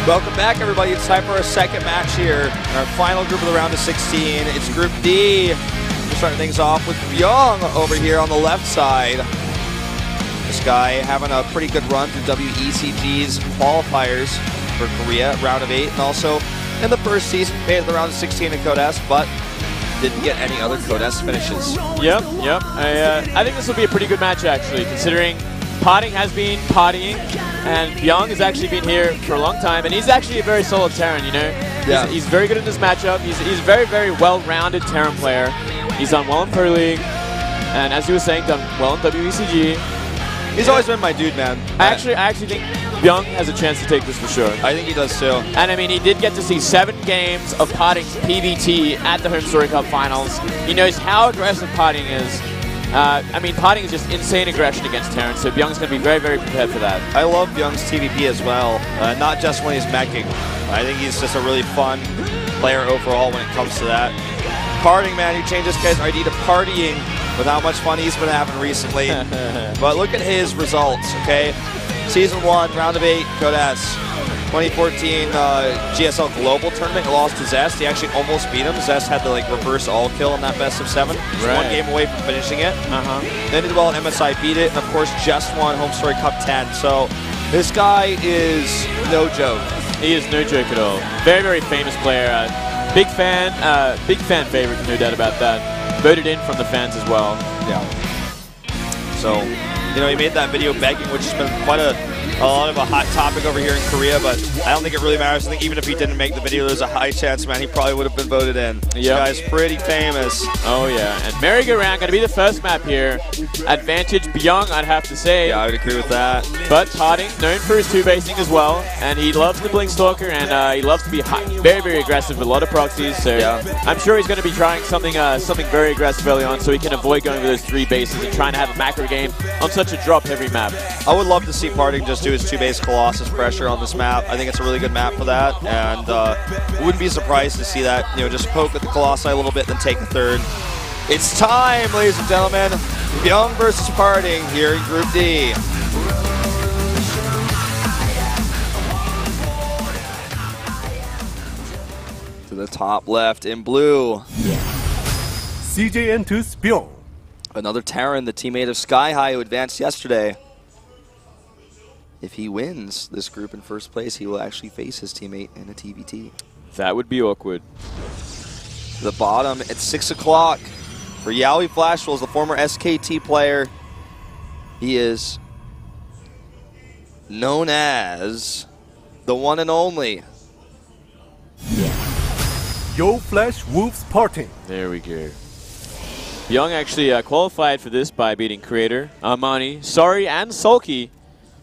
Welcome back, everybody. It's time for our second match here in our final group of the round of 16. It's Group D. We're starting things off with Bbyong over here on the left side. This guy having a pretty good run through WECG's qualifiers for Korea, round of 8, and also in the first season made the round of 16 in Code S, but didn't get any other Code S finishes. Yep. I think this will be a pretty good match, actually, considering Potting has been partying, and Bbyong has actually been here for a long time, and he's actually a very solid Terran, you know? Yeah. He's very good in this matchup. He's a very, very well-rounded Terran player. He's done well in Pro League, and as you were saying, done well in WECG. He's always been my dude, man. I actually think Bbyong has a chance to take this for sure. I think he does too. And I mean, he did get to see 7 games of Potting's PVT at the Home Story Cup Finals. He knows how aggressive Potting is. I mean, Potting is just insane aggression against Terran, so Bbyong's going to be very, very prepared for that. I love Bbyong's TVP as well, not just when he's meching. I think he's just a really fun player overall when it comes to that. Partying, man, he changed this guy's ID to Partying with how much fun he's been having recently. But look at his results, okay? Season 1, round of 8, Code S. 2014 GSL Global Tournament, he lost to Zest. He actually almost beat him. Zest had the reverse all kill in that best of 7. Just 1 game away from finishing it. Then did well at MSI, beat it, and of course just won Home Story Cup 10. So this guy is no joke. He is no joke at all. Very, very famous player. Big fan favorite, no doubt about that. Voted in from the fans as well. Yeah. So, you know, he made that video begging, which has been quite a lot of a hot topic over here in Korea, but I don't think it really matters. I think even if he didn't make the video, there's a high chance, man, he probably would have been voted in. This guy's pretty famous. Oh, yeah. And merry-go-round going to be the first map here. Advantage Bbyong, I'd have to say. Yeah, I would agree with that. But Potting, known for his 2-basing as well, and he loves the Blink Stalker, and he loves to be very, very aggressive with a lot of proxies, so I'm sure he's going to be trying something very aggressive early on so he can avoid going with those 3 bases and trying to have a macro game on such a drop-heavy map. I would love to see Potting just do his 2-base Colossus pressure on this map. I think it's a really good map for that, and wouldn't be surprised to see that, you know, just poke at the Colossi a little bit, then take a 3rd. It's time, ladies and gentlemen. Bbyong versus Potting here in Group D. To the top left in blue. CJ enters Bbyong. Another Terran, the teammate of Sky High, who advanced yesterday. If he wins this group in first place, he will actually face his teammate in a TVT. That would be awkward. The bottom at 6 o'clock for Yowie Flashwells, the former SKT player. He is known as the one and only. Yo Flash Wolves Parting. There we go. Bbyong actually qualified for this by beating Creator, Armani, Sorry, and Sulky.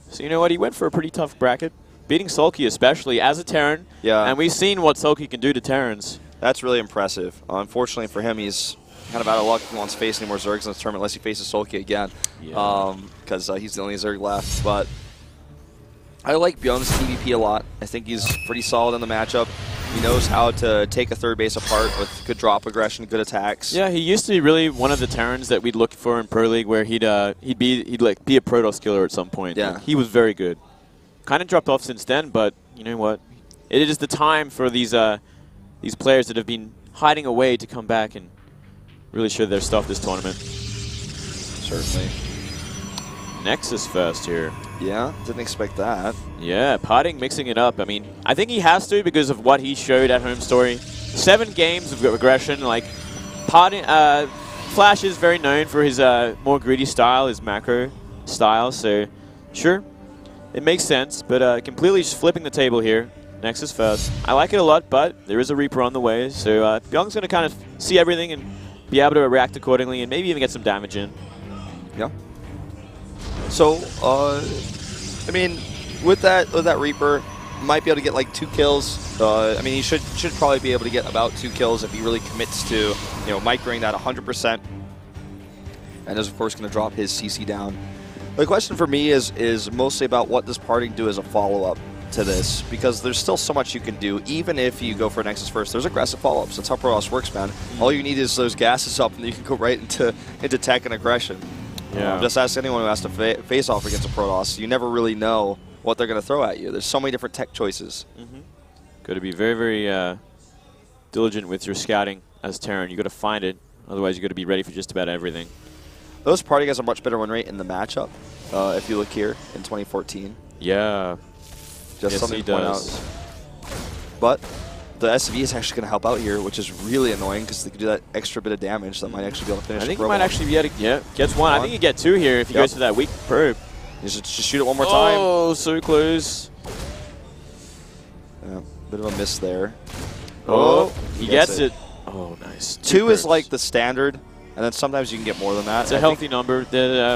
So you know what, he went for a pretty tough bracket, beating Sulky especially as a Terran. Yeah. And we've seen what Sulky can do to Terrans. That's really impressive. Unfortunately for him, he's kind of out of luck if he wants to face any more Zergs in this tournament unless he faces Sulky again. Yeah. Because he's the only Zerg left. But I like Bbyong's TVP a lot. I think he's pretty solid in the matchup. He knows how to take a 3rd base apart with good drop aggression, good attacks. Yeah, he used to be really one of the Terrans that we'd look for in Pro League, where he'd be a Protoss killer at some point. Yeah, like, he was very good. Kind of dropped off since then, but you know what? It is the time for these players that have been hiding away to come back and really show their stuff this tournament. Certainly. Nexus first here. Yeah, didn't expect that. Yeah, Potting mixing it up. I mean, I think he has to because of what he showed at Home Story. 7 games of aggression. Like, Potting, Flash is very known for his more greedy style, his macro style. So, sure, it makes sense. But completely just flipping the table here. Nexus first. I like it a lot, but there is a Reaper on the way. So, Bbyong's going to kind of see everything and be able to react accordingly and maybe even get some damage in. Yeah. So, I mean, with that Reaper, might be able to get like 2 kills. I mean, he should probably be able to get about 2 kills if he really commits to, you know, microing that 100%. And is of course going to drop his CC down. The question for me is mostly about what does Potting do as a follow-up to this, because there's still so much you can do. Even if you go for Nexus first, there's aggressive follow-ups. That's how Protoss works, man. All you need is those gases up, and you can go right into tech and aggression. Yeah. Just ask anyone who has to face off against a Protoss. You never really know what they're going to throw at you. There's so many different tech choices. Got to be very, very diligent with your scouting as Terran. You got to find it. Otherwise, you got to be ready for just about everything. Those party guys are much better win rate in the matchup. If you look here in 2014. Yeah. Just yes, something to point out. But the SV is actually going to help out here, which is really annoying because they can do that extra bit of damage that might actually be able to finish. I think he might actually be able to, yeah, gets one. I think you get two here if he goes for that weak probe. Just shoot it one more time. Oh, so close. Yeah, bit of a miss there. Oh, he gets it. Oh, nice. Two is like the standard, and then sometimes you can get more than that. It's a healthy number.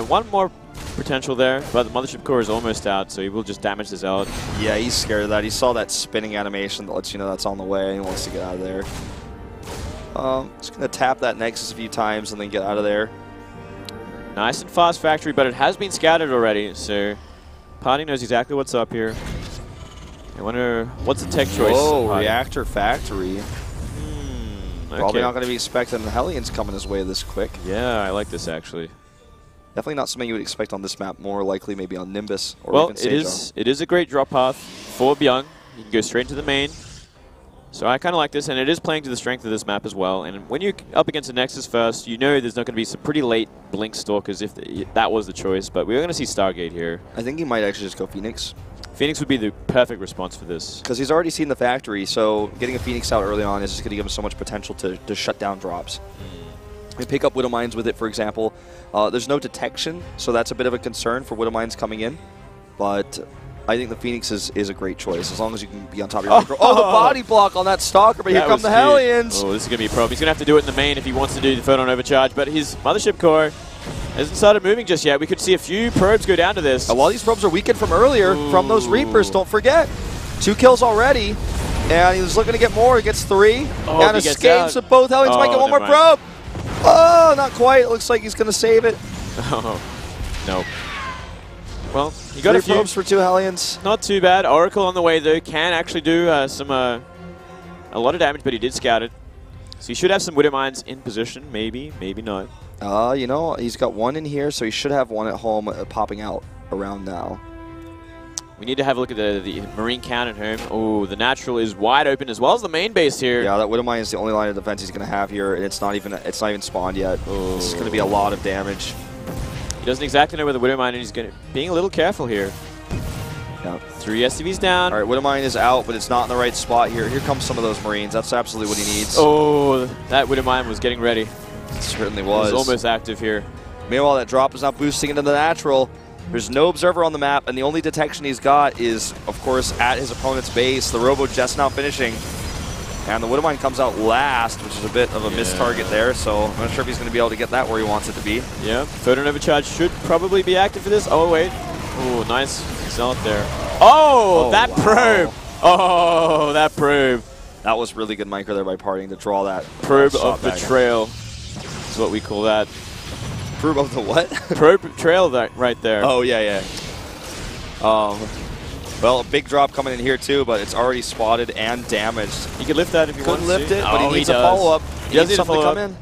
One more potential there, but the Mothership Core is almost out, so he will just damage this out. Yeah, he's scared of that. He saw that spinning animation that lets you know that's on the way, and he wants to get out of there. Just going to tap that Nexus a few times and then get out of there. Nice and fast factory, but it has been scattered already, so Party knows exactly what's up here. I wonder, what's the tech choice? Oh, Reactor Factory. Probably Okay. not going to be expecting the Hellions coming his way this quick. Yeah, I like this actually. Definitely not something you would expect on this map. More likely maybe on Nimbus or Well, even Sejong. it is a great drop path for Bbyong. You can go straight into the main. So I kind of like this, and it is playing to the strength of this map as well. And when you're up against a Nexus first, you know there's not going to be some pretty late Blink Stalkers if that was the choice. But we're going to see Stargate here. I think he might actually just go Phoenix. Phoenix would be the perfect response for this. Because he's already seen the factory, so getting a Phoenix out early on is just going to give him so much potential to shut down drops. We pick up Widow Mines with it, for example. There's no detection, so that's a bit of a concern for Widow Mines coming in. But I think the Phoenix is a great choice, as long as you can be on top of your micro. Oh, the body block on that Stalker, but here come the Hellions. Oh, this is going to be a problem. He's going to have to do it in the main if he wants to do the photon overcharge, but his Mothership Core hasn't started moving just yet. We could see a few probes go down to this. A lot of these probes are weakened from earlier, from those Reapers, don't forget. 2 kills already, and he was looking to get more. He gets 3, and escapes with both Hellions. Might get one more probe. Oh, not quite. It looks like he's going to save it. Oh, no. Well, he got 3 a few probes for 2 Hellions. Not too bad. Oracle on the way, though, can actually do a lot of damage, but he did scout it. So he should have some Widow Mines in position. Maybe, maybe not. You know, he's got 1 in here, so he should have 1 at home popping out around now. We need to have a look at the Marine count at home. Oh, the natural is wide open as well as the main base here. Yeah, that Widow Mine is the only line of defense he's going to have here, and it's not even spawned yet. Oh. This is going to be a lot of damage. He doesn't exactly know where the Widow Mine is. He's being a little careful here. Yeah. 3 SCVs down. All right, Widow Mine is out, but it's not in the right spot here. Here comes some of those Marines. That's absolutely what he needs. Oh, that Widow Mine was getting ready. It certainly was. It was almost active here. Meanwhile, that drop is now boosting into the natural. There's no observer on the map, and the only detection he's got is, of course, at his opponent's base. The Robo just now finishing. And the Widow Mine comes out last, which is a bit of a missed target there, so I'm not sure if he's going to be able to get that where he wants it to be. Yeah, photon overcharge should probably be active for this. Oh, wait. Oh, nice zealot there. Oh, that probe. Oh, that probe. That was really good micro there by Parting to draw that. Probe of betrayal is what we call that. Probe of the what? Probe betrayal right there. Oh, yeah, yeah. Well, a big drop coming in here too, but it's already spotted and damaged. He could lift that if he wants to. Couldn't lift it, but he needs a follow-up. He needs something to come in.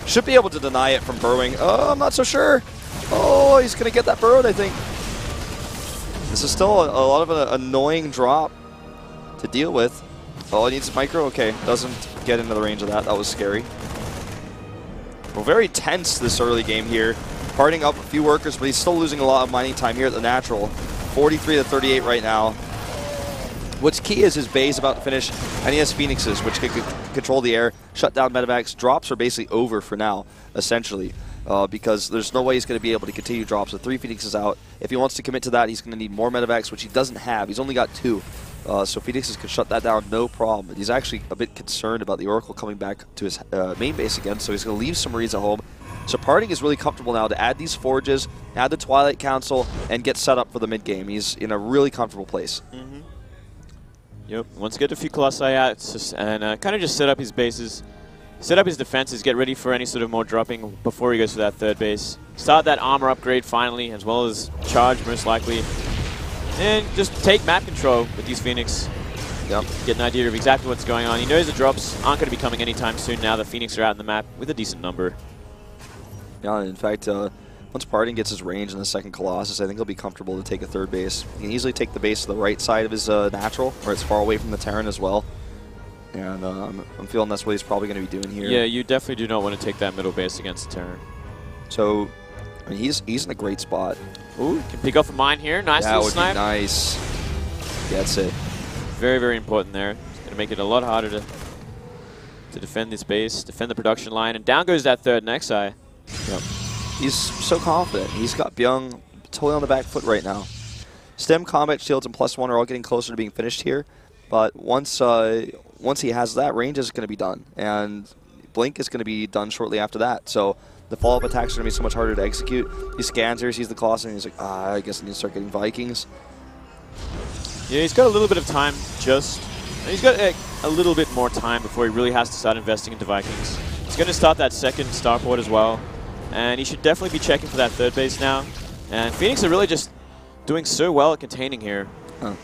Should be able to deny it from burrowing. Oh, I'm not so sure. Oh, he's going to get that burrowed, I think. This is still a lot of an annoying drop to deal with. Oh, he needs a micro? Okay, doesn't get into the range of that. That was scary. Well, very tense this early game here. Parting up a few workers, but he's still losing a lot of mining time here at the natural. 43 to 38 right now. What's key is his base about to finish, and he has Phoenixes, which can control the air, shut down medevacs. Drops are basically over for now, essentially, because there's no way he's going to be able to continue drops with 3 Phoenixes out. If he wants to commit to that, he's going to need more medevacs, which he doesn't have. He's only got 2. So Phoenixes can shut that down, no problem. But he's actually a bit concerned about the Oracle coming back to his main base again, so he's going to leave some Marines at home. So Parting is really comfortable now to add these Forges, add the Twilight Council, and get set up for the mid-game. He's in a really comfortable place. Yep, wants to get a few Colossi out and kind of just set up his bases, set up his defenses, get ready for any sort of more dropping before he goes to that 3rd base. Start that armor upgrade finally, as well as charge most likely. And just take map control with these Phoenix. Yep. Get an idea of exactly what's going on. He knows the drops aren't going to be coming anytime soon now that Phoenix are out in the map with a decent number. Yeah, in fact, once Parting gets his range in the second Colossus, I think he'll be comfortable to take a third base. He can easily take the base to the right side of his natural, where it's far away from the Terran as well. And I'm feeling that's what he's probably going to be doing here. Yeah, you definitely do not want to take that middle base against the Terran. So, I mean, he's in a great spot. Ooh, can pick off a mine here. Nice that little would snipe. Be nice. Gets it. Very, very important there. It's going to make it a lot harder to defend this base, defend the production line, and down goes that third Nexi. Yep. He's so confident. He's got Bbyong totally on the back foot right now. Stem, combat, shields, and +1 are all getting closer to being finished here, but once he has that, range is going to be done, and Blink is going to be done shortly after that. So the follow-up attacks are going to be so much harder to execute. He scans here, sees the Colossus, and he's like, I guess I need to start getting Vikings. Yeah, he's got a little bit of time he's got a little bit more time before he really has to start investing into Vikings. He's going to start that second starport as well, and he should definitely be checking for that third base now. And Phoenix are really just doing so well at containing here. Huh.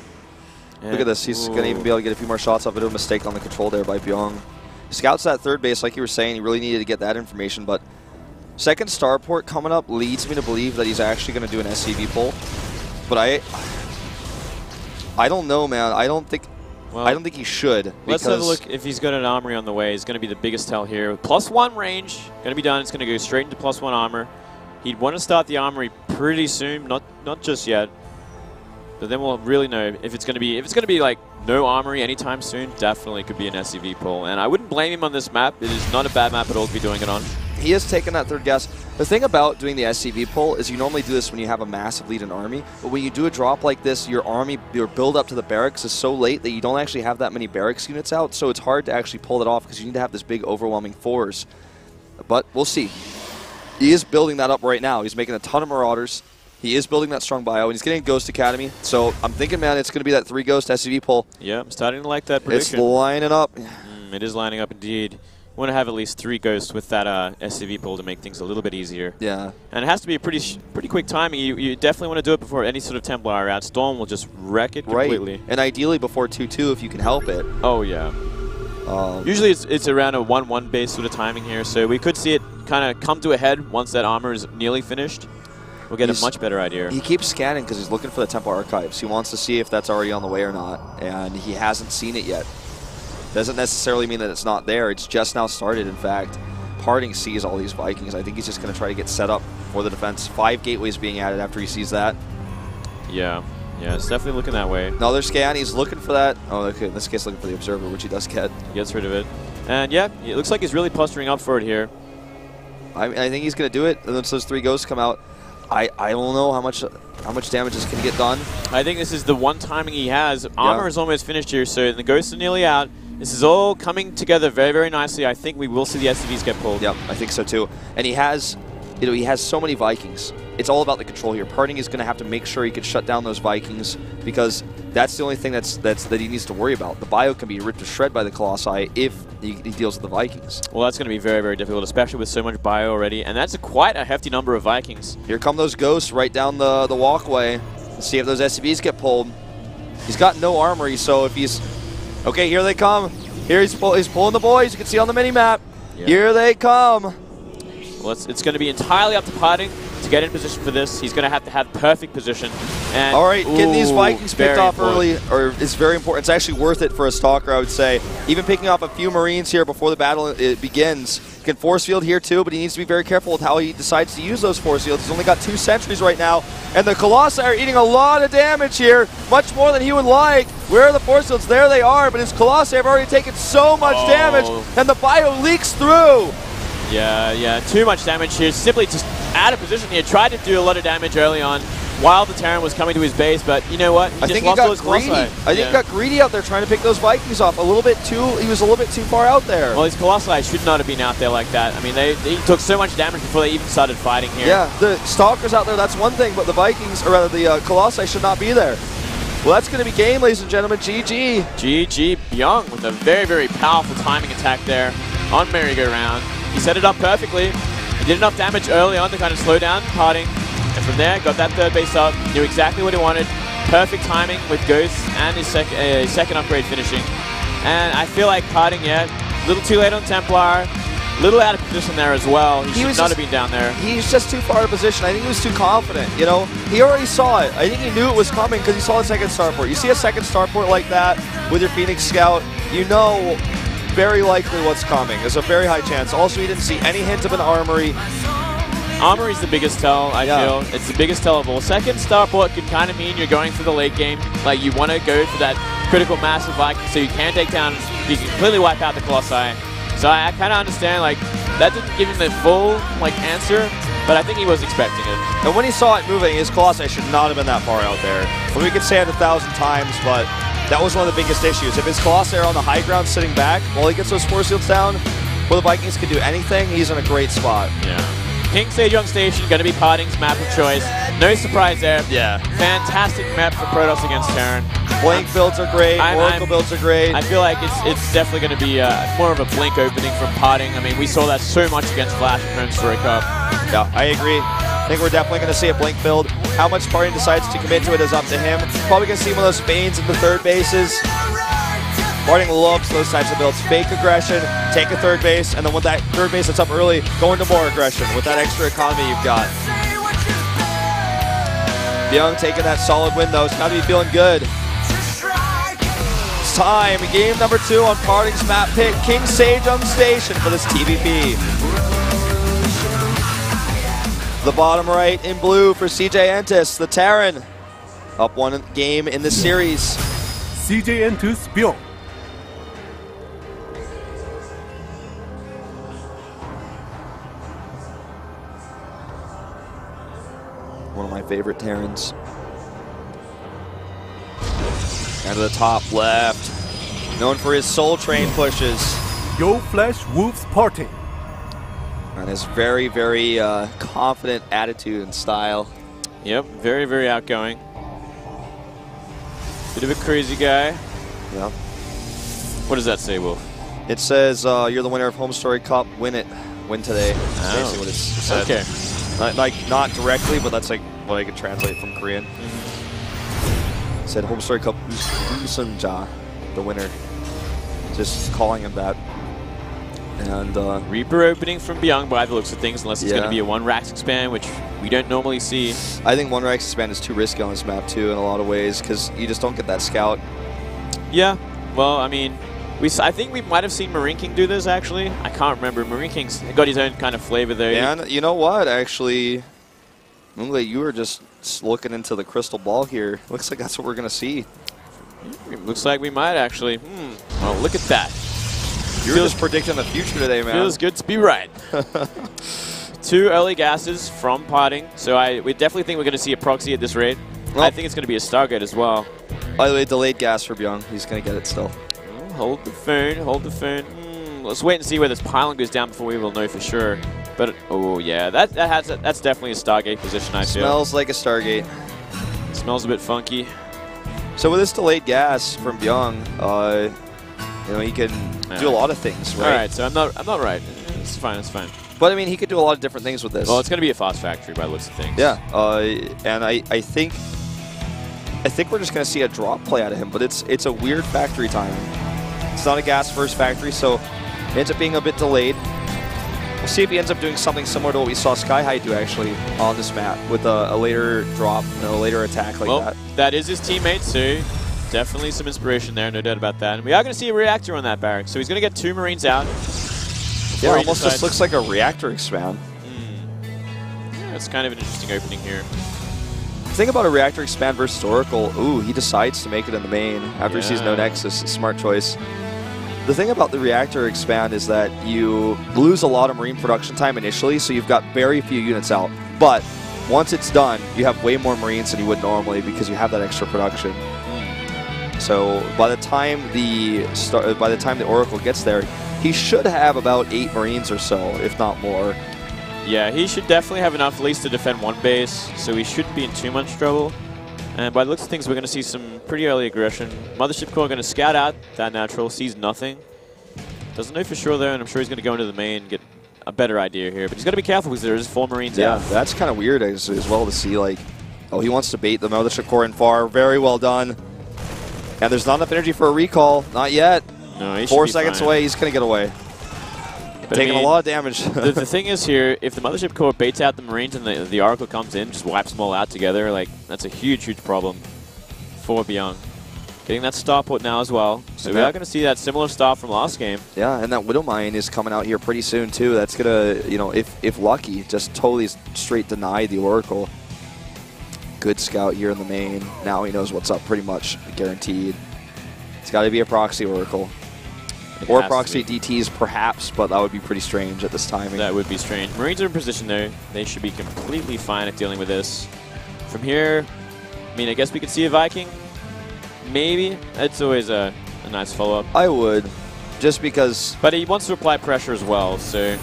Look at this. He's going to even be able to get a few more shots off. A bit of a mistake on the control there by Bbyong. He scouts that third base, like you were saying. He really needed to get that information, but second starport coming up leads me to believe that he's actually going to do an SCV pull. But I don't know, man. I don't think he should. Let's have a look if he's got an armory on the way. It's going to be the biggest tell here. +1 range, going to be done. It's going to go straight into +1 armor. He'd want to start the armory pretty soon, not just yet. But then we'll really know if it's going to be like no armory anytime soon. Definitely could be an SCV pull, and I wouldn't blame him on this map. It is not a bad map at all to be doing it on. He has taken that third gas. The thing about doing the SCV pull is you normally do this when you have a massive lead in army, but when you do a drop like this, your build up to the barracks is so late that you don't actually have that many barracks units out, so it's hard to actually pull it off because you need to have this big overwhelming force. But we'll see. He is building that up right now. He's making a ton of Marauders. He is building that strong bio, and he's getting a Ghost Academy. So I'm thinking, man, it's going to be that 3 Ghost SCV pull. Yeah, I'm starting to like that prediction. It's lining up. It is lining up indeed. You want to have at least 3 Ghosts with that SCV pull to make things a little bit easier. Yeah. And it has to be a pretty quick timing. You definitely want to do it before any sort of Templar out. Storm will just wreck it completely. Right. And ideally before 2-2 if you can help it. Oh, yeah. Usually it's around a 1-1 base sort of timing here, so we could see it kind of come to a head once that armor is nearly finished. We'll get a much better idea. He keeps scanning because he's looking for the Templar Archives. He wants to see if that's already on the way or not, and he hasn't seen it yet. Doesn't necessarily mean that it's not there. It's just now started, in fact. Parting sees all these Vikings. I think he's just going to try to get set up for the defense. 5 gateways being added after he sees that. Yeah. Yeah, it's definitely looking that way. Another scan. He's looking for that. Oh, okay. In this case, looking for the Observer, which he does get. He gets rid of it. And yeah, it looks like he's really posturing up for it here. I think he's going to do it. And once those 3 Ghosts come out, I don't know how much damage is going to get done. I think this is the one timing he has. Armor is almost finished here, so the Ghosts are nearly out. This is all coming together very, very nicely. I think we will see the SCVs get pulled. Yep, I think so too. And he has, he has so many Vikings. It's all about the control here. Parting is going to have to make sure he can shut down those Vikings because that's the only thing that he needs to worry about. The bio can be ripped to shred by the Colossi if he deals with the Vikings. Well, that's going to be very, very difficult, especially with so much bio already. And that's quite a hefty number of Vikings. Here come those Ghosts right down the walkway. Let's see if those SCVs get pulled. He's got no armory, so if he's... Okay, here they come. Here he's pulling the boys. You can see on the mini-map. Yeah. Here they come. Well, it's going to be entirely up to Parting to get in position for this. He's going to have perfect position. And all right, getting these Vikings picked off early is very important. It's actually worth it for a stalker, I would say. Even picking off a few Marines here before the battle begins. He can force field here too, but he needs to be very careful with how he decides to use those force fields. He's only got 2 sentries right now, and the Colossi are eating a lot of damage here, much more than he would like. Where are the force fields? There they are, but his Colossi have already taken so much damage, and the bio leaks through. Yeah, too much damage here. Simply just out of position here. Tried to do a lot of damage early on while the Terran was coming to his base, but you know what? I think he got greedy. I think he got greedy out there trying to pick those Vikings off he was a little bit too far out there. Well, his Colossi should not have been out there like that. I mean, he took so much damage before they even started fighting here. Yeah, the Stalkers out there, that's one thing, but the Vikings, or rather the Colossi should not be there. Well, that's going to be game, ladies and gentlemen. GG. GG. Bbyong with a very, very powerful timing attack there on merry-go-round. He set it up perfectly. He did enough damage early on to kind of slow down Parting. And from there, got that third base up, knew exactly what he wanted. Perfect timing with Ghosts and his second upgrade finishing. And I feel like Parting, a little too late on Templar. Little out of position there as well. He should not have been down there. He's just too far out of position. I think he was too confident. You know, he already saw it. I think he knew it was coming because he saw the second starport. You see a second starport like that with your Phoenix Scout, you know very likely what's coming. There's a very high chance. Also, he didn't see any hint of an armory. Armory's the biggest tell, I feel. It's the biggest tell of all. Second starport could kind of mean you're going for the late game. Like, you want to go for that critical mass of Viking so you can take down, you can completely wipe out the Colossi. So I kind of understand, like, that didn't give him the full, like, answer, but I think he was expecting it. And when he saw it moving, his Colossi should not have been that far out there. Well, we could say it 1,000 times, but that was one of the biggest issues. If his Colossi are on the high ground sitting back, while he gets those force fields down, where the Vikings can do anything, he's in a great spot. Yeah. King Bbyong Station, going to be Parting's map of choice. No surprise there. Yeah. Fantastic map for Protoss against Terran. Blink builds are great. Oracle builds are great. I feel like it's definitely going to be more of a blink opening from Parting. I mean, we saw that so much against Flash in Home Story Cup. Yeah, I agree. I think we're definitely going to see a blink build. How much Parting decides to commit to it is up to him. Probably going to see one of those Banes at the third bases. Parting loves those types of builds. Fake aggression, take a third base, and then with that third base that's up early, go into more aggression with that extra economy you've got. Bbyong taking that solid win though. It's got to be feeling good. It's time. Game number 2 on Parting's map pick. King Bbyong Station for this TVP. The bottom right in blue for CJ Entus, the Terran. Up 1 game in this series. CJ Entus Bbyong. One of my favorite Terrans. And to the top left. Known for his Soul Train pushes. Yo Flash Wolves Parting. And his very, very confident attitude and style. Yep, very, very outgoing. Bit of a crazy guy. Yeah. What does that say, Wolf? It says, you're the winner of Home Story Cup. Win it. Win today. That's basically what it said. Okay. Not directly, but that's like what I could translate from Korean. It said Home Story Cup Usunja, the winner. Just calling him that. And Reaper opening from Bbyong by the looks of things, unless it's going to be a 1 Rax expand, which we don't normally see. I think 1 Rax expand is too risky on this map too in a lot of ways because you just don't get that scout. Yeah, well, I mean, I think we might have seen Marine King do this actually. I can't remember. Marine King's got his own kind of flavor there. And you know what? Actually, Moonglade, you were just looking into the crystal ball here. Looks like that's what we're going to see. Looks like we might actually. Well, look at that. You're just predicting the future today, man. Feels good to be right. 2 early gases from Parting, so we definitely think we're going to see a proxy at this rate. Well, I think it's going to be a Stargate as well. By the way, delayed gas for Bbyong. He's going to get it still. Hold the phone, hold the phone. Let's wait and see where this pylon goes down before we will know for sure. But, oh yeah, that's definitely a Stargate position, I feel. Smells like a Stargate. Smells a bit funky. So with this delayed gas from Bbyong, you know, he can do a lot of things, right? All right, so I'm not right. It's fine, it's fine. But I mean, he could do a lot of different things with this. Well, it's going to be a fast factory by the looks of things. Yeah, and I think we're just going to see a drop play out of him, but it's a weird factory timing. It's not a gas first factory, so it ends up being a bit delayed. We'll see if he ends up doing something similar to what we saw Sky High do actually on this map with a later drop and a later attack like that. That is his teammate, so definitely some inspiration there, no doubt about that. And we are going to see a reactor on that barrack, so he's going to get 2 Marines out. Yeah, almost just looks like a reactor expand. Yeah, it's kind of an interesting opening here. The thing about a reactor expand versus Oracle, ooh, he decides to make it in the main after he sees no Nexus. Smart choice. The thing about the reactor expand is that you lose a lot of Marine production time initially, so you've got very few units out. But once it's done, you have way more Marines than you would normally because you have that extra production. So by the time the Oracle gets there, he should have about 8 Marines or so, if not more. Yeah, he should definitely have enough at least to defend 1 base, so he shouldn't be in too much trouble. And by the looks of things, we're going to see some pretty early aggression. Mothership Core going to scout out that natural, sees nothing. Doesn't know for sure though, and I'm sure he's going to go into the main and get a better idea here. But he's got to be careful because there's 4 Marines out. Yeah, that's kind of weird as well to see. Like, oh, he wants to bait the Mothership Core in far. Very well done. And there's not enough energy for a recall. Not yet. No, he 4 seconds away. He's going to get away. But taking I mean, a lot of damage. the thing is here, if the Mothership Core baits out the Marines and the Oracle comes in, just wipes them all out together, like, that's a huge, huge problem for Bbyong. Getting that starport now as well. So we are going to see that similar start from last game. Yeah, and that Widow Mine is coming out here pretty soon too. That's going to, you know, if lucky, just totally straight deny the Oracle. Good scout here in the main. Now he knows what's up pretty much, guaranteed. It's got to be a proxy Oracle. Or proxy DTs perhaps, but that would be pretty strange at this timing. That would be strange. Marines are in position though. They should be completely fine at dealing with this. From here, I mean, I guess we could see a Viking. Maybe. It's always a nice follow-up. I would, just because... But he wants to apply pressure as well, so...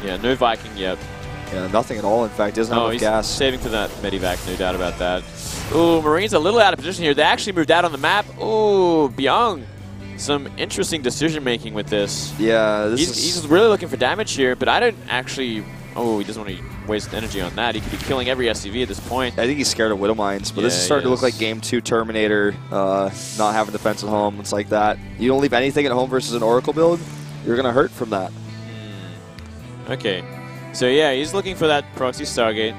Yeah, no Viking yet. Yeah, nothing at all, in fact. Doesn't have enough gas. Saving for that Medivac, no doubt about that. Ooh, Marines a little out of position here. They actually moved out on the map. Ooh, Bbyong. Some interesting decision-making with this. Yeah, he's really looking for damage here, but I don't actually... Oh, he doesn't want to waste energy on that. He could be killing every SCV at this point. I think he's scared of Widow Mines, but this is starting to look like Game 2 Terminator, not having defense at home. It's like that. You don't leave anything at home versus an Oracle build, you're going to hurt from that. Okay. So yeah, he's looking for that proxy Stargate.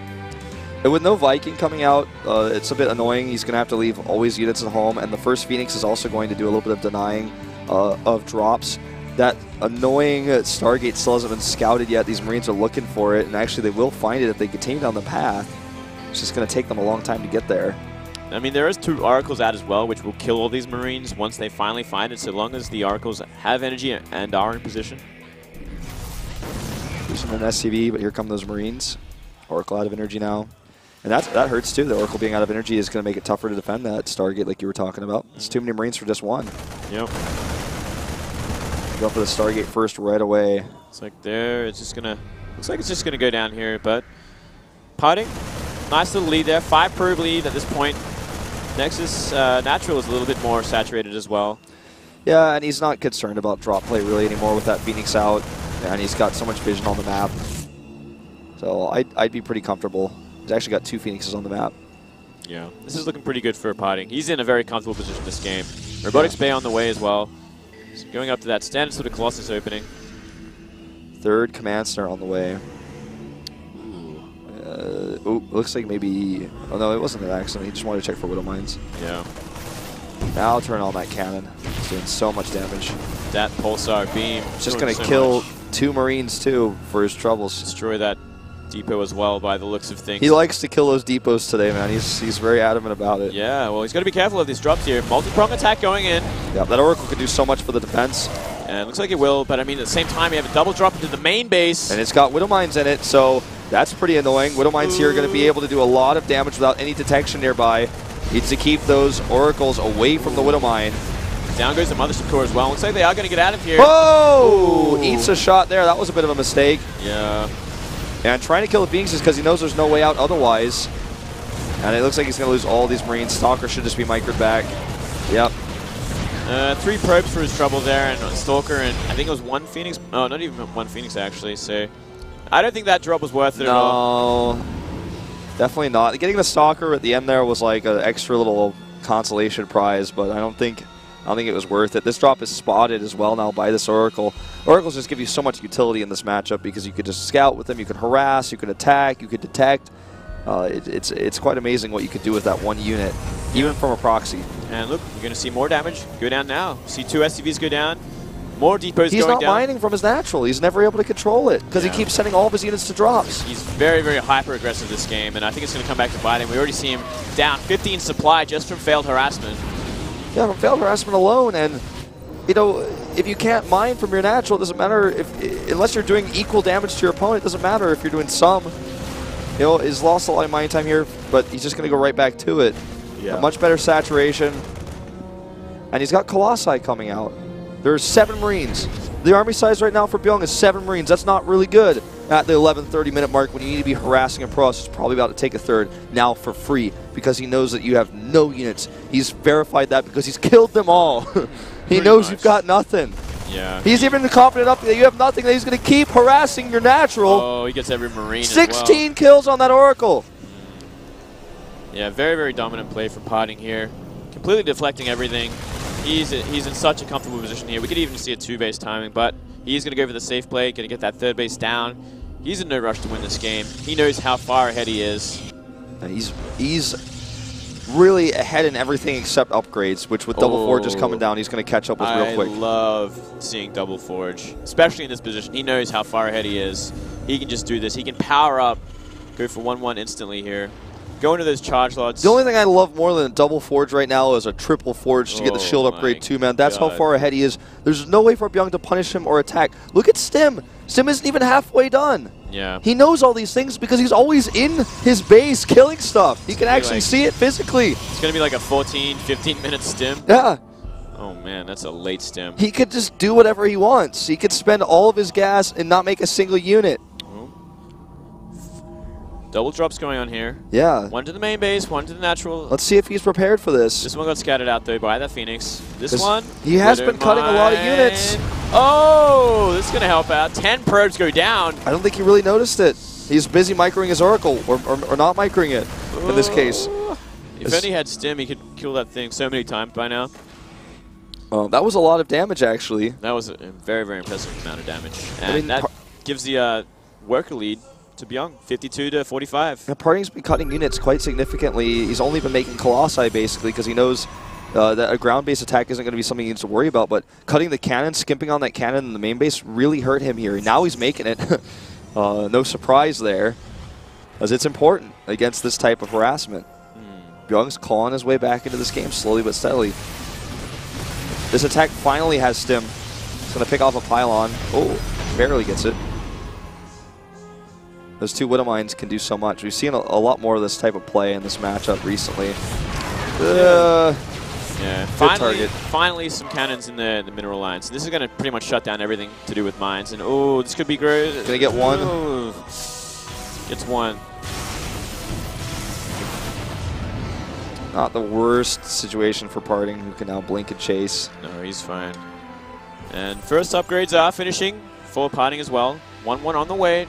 And with no Viking coming out, it's a bit annoying. He's going to have to leave always units at home, and the first Phoenix is also going to do a little bit of denying of drops. That annoying Stargate still hasn't been scouted yet. These Marines are looking for it, and actually they will find it if they continue down the path. It's just going to take them a long time to get there. I mean, there is 2 Oracles out as well, which will kill all these Marines once they finally find it, so long as the Oracles have energy and are in position. Losing an SCV, but here come those Marines. Oracle out of energy now. And that hurts too. The Oracle being out of energy is going to make it tougher to defend that Stargate like you were talking about. It's too many Marines for just one. Yep. Go for the Stargate first right away. It's like there, it's just gonna, looks like it's just gonna go down here, but Parting, nice little lead there, 5 probe lead at this point. Nexus Natural is a little bit more saturated as well. Yeah, and he's not concerned about drop play really anymore with that Phoenix out, and he's got so much vision on the map. So I'd be pretty comfortable. He's actually got 2 Phoenixes on the map. Yeah, this is looking pretty good for Parting. He's in a very comfortable position this game. Robotics Bay on the way as well. So going up to that standard sort of Colossus opening. 3rd Command Center on the way. Looks like maybe... Oh, no, it wasn't an accident. He just wanted to check for Widow Mines. Yeah. Now turn on that cannon. It's doing so much damage. That Pulsar beam. It's just going to kill 2 Marines, too, for his troubles. Destroy that depot as well, by the looks of things. He likes to kill those depots today, man. He's very adamant about it. Yeah, well, he's got to be careful of these drops here. Multi-prong attack going in. Yeah, that Oracle could do so much for the defense. And it looks like it will, but I mean, at the same time, you have a double drop into the main base. And it's got Widow Mines in it, so that's pretty annoying. Widow Mines here are going to be able to do a lot of damage without any detection nearby. Needs to keep those Oracles away from the Widow Mine. Down goes the Mothership Core as well. Looks like they are going to get out of here. Whoa! Ooh. Eats a shot there. That was a bit of a mistake. Yeah. And trying to kill the Phoenixes because he knows there's no way out otherwise. And it looks like he's going to lose all these Marines. Stalker should just be microed back. Yep. 3 probes for his trouble there, and Stalker, and I think it was 1 Phoenix. Oh, not even 1 Phoenix, actually. So I don't think that drop was worth it at all. No, definitely not. Getting the Stalker at the end there was like an extra little consolation prize, but I don't think it was worth it. This drop is spotted as well now by this Oracle. Oracles just give you so much utility in this matchup because you could just scout with them, you could harass, you could attack, you could detect. It's quite amazing what you could do with that 1 unit, even from a proxy. And look, you're going to see more damage go down now. See 2 SCVs go down, more depots He's going not down. mining from his natural. He's never able to control it because he keeps sending all of his units to drops. He's very, very hyper-aggressive this game, and I think it's going to come back to bite him. We already see him down 15 supply just from failed harassment. Yeah, from failed harassment alone, and you know, if you can't mine from your natural, it doesn't matter unless you're doing equal damage to your opponent. It doesn't matter if you're doing some. You know, he's lost a lot of mining time here, but he's just going to go right back to it. Yeah. A much better saturation, and he's got Colossi coming out. There's 7 Marines. The army size right now for Bbyong is 7 Marines. That's not really good at the 11:30-minute mark when you need to be harassing a Pross. He's probably about to take a 3rd now for free because he knows that you have no units. He's verified that because he's killed them all. He knows you've got nothing. Yeah. He's even confident enough that you have nothing that he's going to keep harassing your natural. Oh, he gets every Marine 16 kills on that Oracle. Yeah, very, very dominant play from Parting here. Completely deflecting everything. He's in such a comfortable position here. We could even see a 2-base timing, but He's going to go for the safe play, going to get that third base down. He's in no rush to win this game. He knows how far ahead he is. He's really ahead in everything except upgrades, which with double forges coming down, he's going to catch up with real quick. I love seeing double forge, especially in this position. He knows how far ahead he is. He can just do this. He can power up, go for 1-1 instantly here. Go into those charge lots. The only thing I love more than a double forge right now is a triple forge to get the shield upgrade too, man. That's how far ahead he is. There's no way for Bbyong to punish him or attack. Look at Stim. Stim isn't even halfway done. Yeah. He knows all these things because he's always in his base killing stuff. He can actually see it physically. It's going to be like a 14, 15-minute stim. Yeah. Oh, man, that's a late stim. He could just do whatever he wants. He could spend all of his gas and not make a single unit. Double drops going on here. Yeah. One to the main base, one to the natural. Let's see if he's prepared for this. This one got scattered out, though, by that Phoenix. This one. He has been cutting a lot of units. Oh, this is going to help out. 10 probes go down. I don't think he really noticed it. He's busy microing his Oracle, or not microing it in this case. If only he had Stim, he could kill that thing so many times by now. That was a lot of damage, actually. That was a very, very impressive amount of damage. And that gives the worker lead to Bbyong, 52 to 45. Yeah, Parting's been cutting units quite significantly. He's only been making Colossi, basically, because he knows that a ground-based attack isn't going to be something he needs to worry about. But cutting the cannon, skimping on that cannon in the main base really hurt him here. Now he's making it. No surprise there, as it's important against this type of harassment. Bbyong's clawing his way back into this game slowly but steadily. This attack finally has Stim. It's going to pick off a pylon. Oh, barely gets it. Those two Widow Mines can do so much. We've seen a lot more of this type of play in this matchup recently. Yeah, finally some cannons in the mineral lines. This is going to pretty much shut down everything to do with mines. And oh, this could be great. Gonna get one. Ooh. Gets one. Not the worst situation for Parting, who can now blink and chase. No, he's fine. And first upgrades are finishing for Parting as well. 1-1 on the way.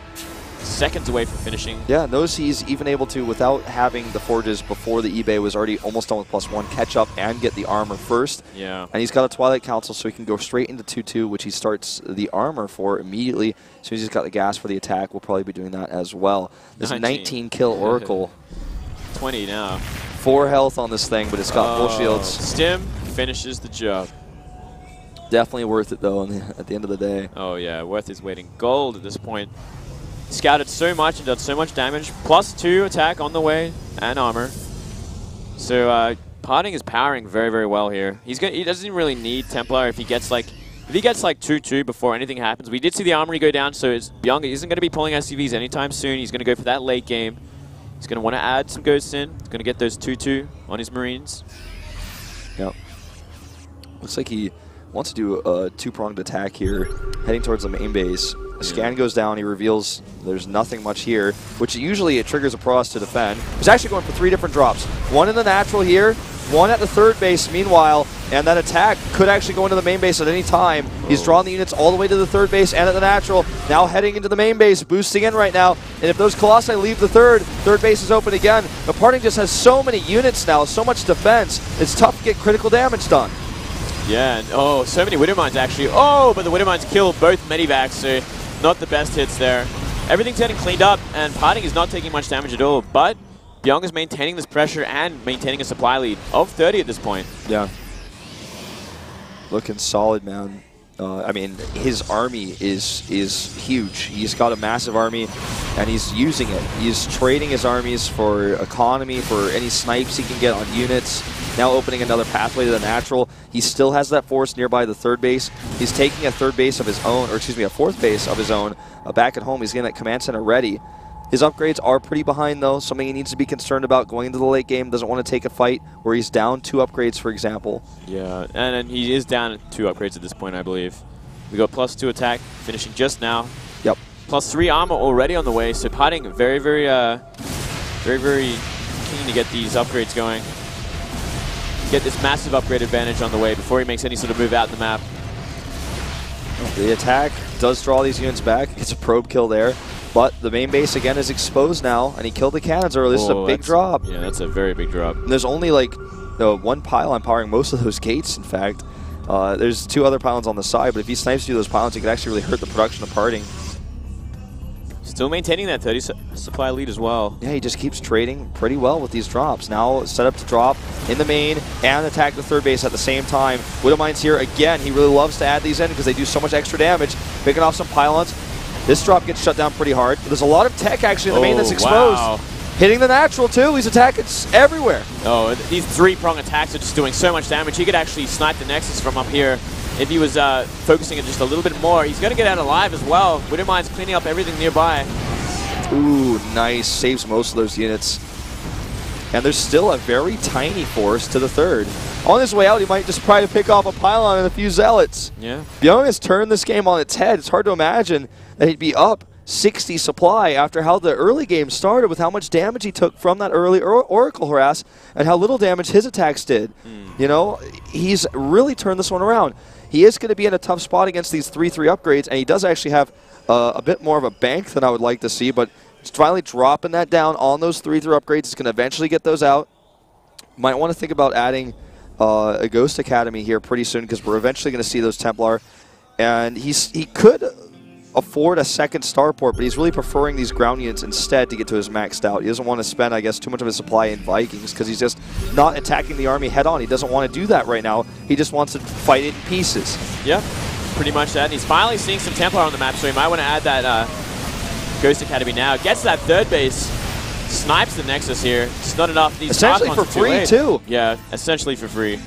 Seconds away from finishing. Yeah, notice he's even able to, without having the forges before the eBay was already almost done with +1, catch up and get the armor first. Yeah. And he's got a Twilight Council, so he can go straight into 2-2, which he starts the armor for immediately. As soon as he's got the gas for the attack, we'll probably be doing that as well. This 19 kill Oracle. 20 now. 4 health on this thing, but it's got full shields. Stim finishes the job. Definitely worth it, though, at the end of the day. Oh, yeah. Worth his weight in gold at this point. Scouted so much and done so much damage. +2 attack on the way and armor. So Parting is powering very, very well here. He doesn't really need Templar if he gets like 2-2 before anything happens. We did see the armory go down, so Bbyong isn't going to be pulling SCVs anytime soon. He's going to go for that late game. He's going to want to add some ghosts in. He's going to get those 2-2 on his Marines. Yep. Looks like he wants to do a 2-pronged attack here, heading towards the main base. The scan goes down, he reveals there's nothing much here, which usually it triggers a Pross to defend. He's actually going for 3 different drops. One in the natural here, one at the third base meanwhile, and that attack could actually go into the main base at any time. He's drawn the units all the way to the third base and at the natural, now heading into the main base, boosting in right now. And if those Colossi leave the third base is open again. The Parting just has so many units now, so much defense, it's tough to get critical damage done. Yeah, and oh, so many Widow Mines actually. Oh, but the Widow Mines kill both Medivacs, so not the best hits there. Everything's getting cleaned up, and Parting is not taking much damage at all, but Bbyong is maintaining this pressure and maintaining a supply lead of 30 at this point. Yeah. Looking solid, man. I mean, his army is huge. He's got a massive army, and he's using it. He's trading his armies for economy, for any snipes he can get on units. Now opening another pathway to the natural. He still has that force nearby the third base. He's taking a third base of his own, or excuse me, a fourth base of his own back at home. He's getting that command center ready. His upgrades are pretty behind, though. Something he needs to be concerned about going into the late game. Doesn't want to take a fight where he's down 2 upgrades, for example. Yeah, and he is down 2 upgrades at this point, I believe. We got +2 attack, finishing just now. Yep. +3 armor already on the way, so Parting very, very keen to get these upgrades going. Get this massive upgrade advantage on the way before he makes any sort of move out the map. The attack does draw these units back. Gets a probe kill there. But the main base, again, is exposed now, and he killed the cannons early. This is a big drop. Yeah, that's a very big drop. And there's only, like, 1 pylon powering most of those gates, in fact. There's 2 other pylons on the side, but if he snipes through those pylons, it could actually really hurt the production of parting. Still maintaining that 30 supply lead as well. Yeah, he just keeps trading pretty well with these drops. Now set up to drop in the main and attack the third base at the same time. Widowmine's here again. He really loves to add these in because they do so much extra damage. Picking off some pylons. This drop gets shut down pretty hard. But there's a lot of tech actually in the main that's exposed. Wow. Hitting the natural too. He's attacking everywhere. Oh, these 3-prong attacks are just doing so much damage. He could actually snipe the Nexus from up here. If he was focusing it just a little bit more, he's going to get out alive as well. Widowmine's cleaning up everything nearby. Ooh, nice. Saves most of those units. And there's still a very tiny force to the third. On his way out, he might just try to pick off a pylon and a few zealots. Yeah. Bbyong has turned this game on its head. It's hard to imagine that he'd be up 60 supply after how the early game started with how much damage he took from that early Oracle harass and how little damage his attacks did. You know, he's really turned this one around. He is going to be in a tough spot against these 3-3 upgrades, and he does actually have a bit more of a bank than I would like to see, but just finally dropping that down on those 3-3 upgrades. He's going to eventually get those out. Might want to think about adding a Ghost Academy here pretty soon because we're eventually going to see those Templar. And he could afford a second starport, but he's really preferring these ground units instead to get to his maxed out. He doesn't want to spend, I guess, too much of his supply in Vikings because he's just not attacking the army head on. He doesn't want to do that right now. He just wants to fight it in pieces. Yeah, pretty much that. And he's finally seeing some Templar on the map, so he might want to add that Ghost Academy now. Gets that third base, snipes the Nexus here. It's not enough. These essentially for free, too. Yeah, essentially for free.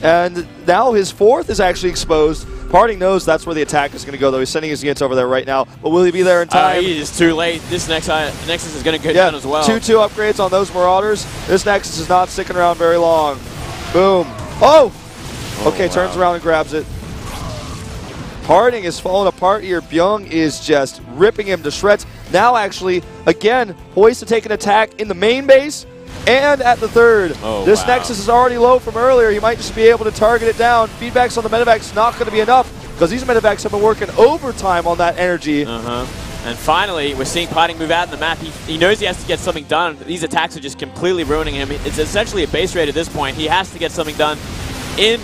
And now his fourth is actually exposed. Parting knows that's where the attack is going to go, though. He's sending his units over there right now. But will he be there in time? He is too late. This Nexus is going to go down as well. 2-2 upgrades on those Marauders. This Nexus is not sticking around very long. Boom. Oh! Okay, wow. Turns around and grabs it. Parting is falling apart here. Bbyong is just ripping him to shreds. Now, actually, again, poised to take an attack in the main base and at the third. This Nexus is already low from earlier. He might just be able to target it down. Feedbacks on the medevac's not going to be enough because these medevacs have been working overtime on that energy. And finally, we're seeing Parting move out in the map. He knows he has to get something done. These attacks are just completely ruining him. It's essentially a base raid at this point. He has to get something done in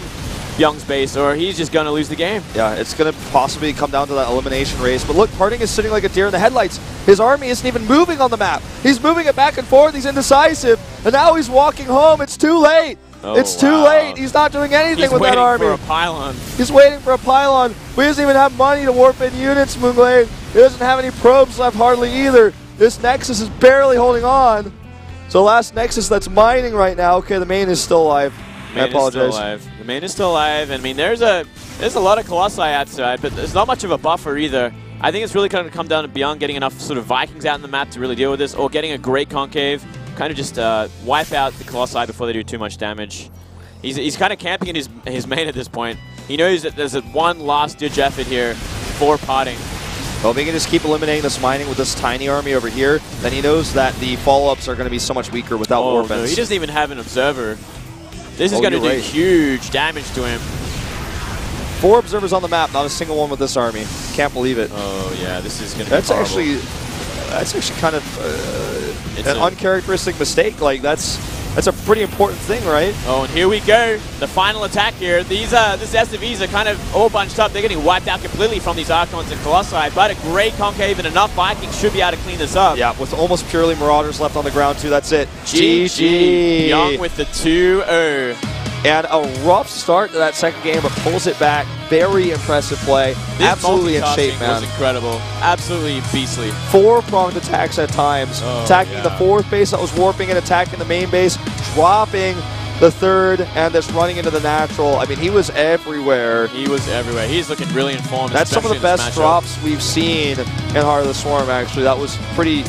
Bbyong's base or he's just going to lose the game. Yeah, it's going to possibly come down to that elimination race. But look, Parting is sitting like a deer in the headlights. His army isn't even moving on the map. He's moving it back and forth. He's indecisive. And now he's walking home. It's too late. It's too late. He's not doing anything with that army. He's waiting for a pylon. He's waiting for a pylon. We doesn't even have money to warp in units, Moonglade. He doesn't have any probes left hardly either. This Nexus is barely holding on. So last Nexus that's mining right now. Okay, the main is still alive. I apologize. The main is still alive. And I mean, there's a lot of Colossi outside, but there's not much of a buffer either. I think it's really going to come down to Bbyong getting enough sort of Vikings out in the map to really deal with this, or getting a great concave, kind of just wipe out the Colossi before they do too much damage. He's kind of camping in his main at this point. He knows that there's a one last-ditch effort here for Parting. Well, if he can just keep eliminating this mining with this tiny army over here, then he knows that the follow-ups are going to be so much weaker without warp no, he doesn't even have an observer. This is going to do huge damage to him. 4 observers on the map, not a single one with this army. Can't believe it. Oh yeah, this is going to be horrible. That's actually kind of an uncharacteristic mistake. Like that's a pretty important thing, right? Oh, and here we go. The final attack here. These this SFVs are kind of all bunched up. They're getting wiped out completely from these Archons and Colossi, but a great concave and enough Vikings should be able to clean this up. Yeah, with almost purely Marauders left on the ground too. That's it. GG. Bbyong with the 2-0. And a rough start to that second game, but pulls it back. Very impressive play. This absolutely in shape, man. Was incredible. Absolutely beastly. 4-pronged attacks at times. Attacking the 4th base that was warping and attacking the main base. Dropping the 3rd and just running into the natural. I mean, he was everywhere. He was everywhere. He's looking really informed. That's some of the best drops we've seen in Heart of the Swarm, actually. That was pretty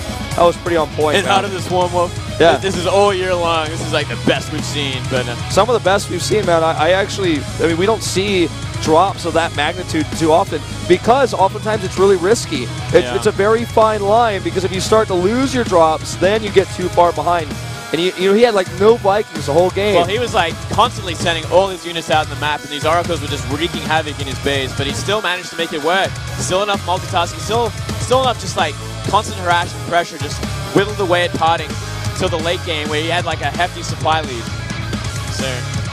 on point. In Heart of the Swarm, Wolf. Yeah. This is all year long. This is like the best we've seen. But some of the best we've seen, man. I mean, we don't see drops of that magnitude too often because oftentimes it's really risky. It's a very fine line because if you start to lose your drops, then you get too far behind. And you know, he had like no Vikings the whole game. Well, he was like constantly sending all his units out in the map, and these Oracles were just wreaking havoc in his base. But he still managed to make it work. Still enough multitasking. Still enough just like constant harassment pressure, just whittled away at Parting till the late game where he had like a hefty supply lead. So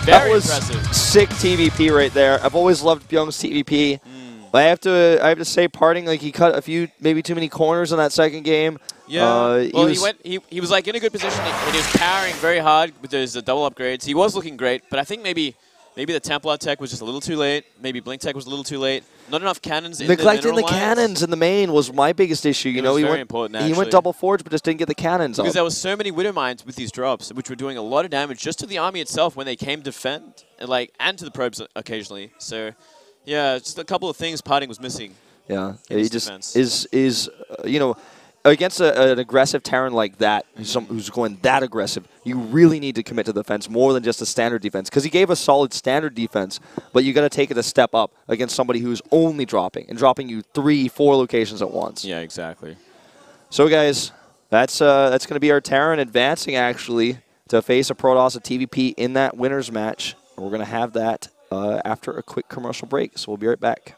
Very was impressive. sick TVP right there. I've always loved Bbyong's TVP. But I have to say, parting, like he cut a few, maybe too many corners in that second game. Yeah. Well, he was like in a good position and he was powering very hard with those double upgrades. He was looking great, but I think maybe the Templar tech was just a little too late. Maybe Blink tech was a little too late. Not enough cannons in Neglecting the the cannons in the main was my biggest issue. You know, he went double forge, but just didn't get the cannons because up. there was so many Widow Mines with these drops, which were doing a lot of damage just to the army itself when they came to defend, and to the probes occasionally. So, yeah, just a couple of things parting was missing. Yeah, he just is you know, against an aggressive Terran like that, who's going that aggressive, you really need to commit to the defense more than just a standard defense. Because he gave a solid standard defense, but you got to take it a step up against somebody who's only dropping you 3-4 locations at once. Yeah, exactly. So guys, that's going to be our Terran advancing actually to face a Protoss, a TVP in that winners match. We're going to have that after a quick commercial break. So we'll be right back.